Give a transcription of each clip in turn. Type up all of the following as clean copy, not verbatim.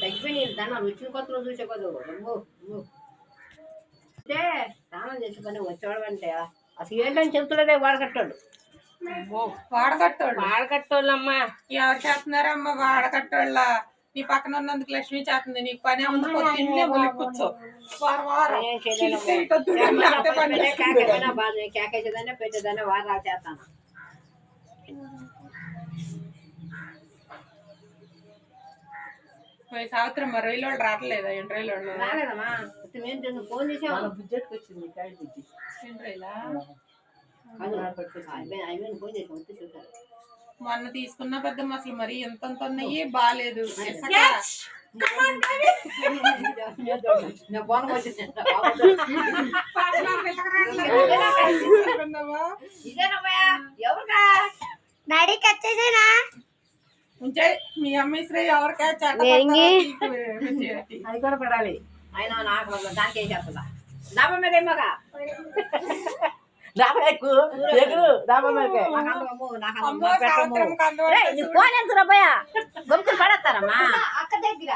తగ్గిపోయి దాన్ని వచ్చిన కొత్తలో చూసే కొద్దు అంటే స్నానం చేసుకుని వచ్చేవాడు అంటే అసలు ఏంటని చెప్తున్నదే వాడకట్టాడు వాడకట్టోళ్ళమ్మా ఎవరు చేస్తున్నారమ్మా వాడకట్టోళ్ళ నీ పక్కన ఉన్నందుకు లక్ష్మి చేస్తుంది నీకు పని కూర్చో కేకేసేదాన్ని పెట్టేదాన్ని వారా చేస్తాను సంవత్సరం మరి రైలు రావట్లేదా రైలు రాలేదమ్మా ఫోన్ చేసాము బుజ్జెట్కి వచ్చింది కాయ బుజ్జి ఫోన్ చేసి వస్తే చూసారు మొన్న తీసుకున్న పెద్ద అసలు మరి ఎంత ఉన్నాయి బాగాలేదు డాడీకి వచ్చేసేనా మీ అమ్మ శ్రీ ఎవరికా అది కూడా పడాలి ఆయన నాకు దానికి ఏం చెప్తుందా డాబా మీద ఏమోగా డాబా ఎక్కువ డాబా మీద ఫోన్ ఎంత రూపాయా గొంతులు పడేస్తారమ్మా అక్క దగ్గర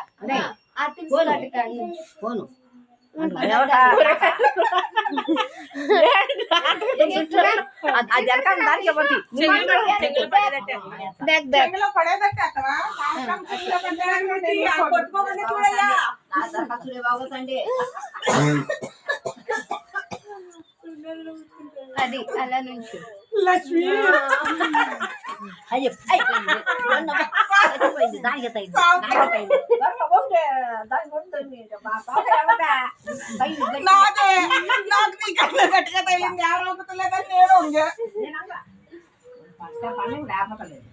ఫోను అది వెనకాల దానికి బాగుందండి అది అలా నుంచి లక్ష్మి అయ్యో దానికి గట్టిగా తగిలింది ఎవరు ఒప్పుతలేదని నేను లేకపోలేదు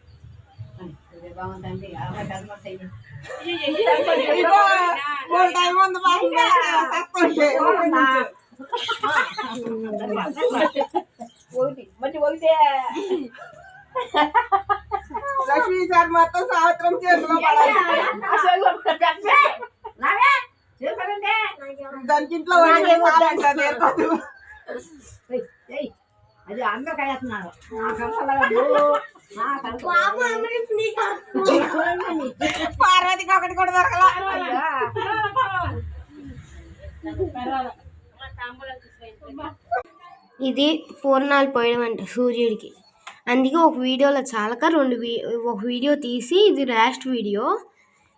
బాగుందండి టైం ఉంది ఒకటి మంచి ఒకటే లక్ష్మీ సార్ మొత్తం సంవత్సరం చేతిలో దానికి ఇంట్లో అది అందరూ కలుస్తున్నారు పార్వతికి ఒకటి కూడా దొరకలా ఇది పూర్ణాలు పోయడం అంటే సూర్యుడికి అందుకే ఒక వీడియోలో చాలక ఒక వీడియో తీసి ఇది లాస్ట్ వీడియో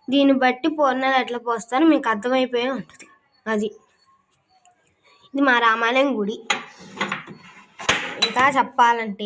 దీన్ని బట్టి పూర్ణాలు ఎట్లా పోస్తారో మీకు అర్థమైపోయి ఉంటుంది అది ఇది మా రామాలయం గుడి ఇంకా చెప్పాలంటే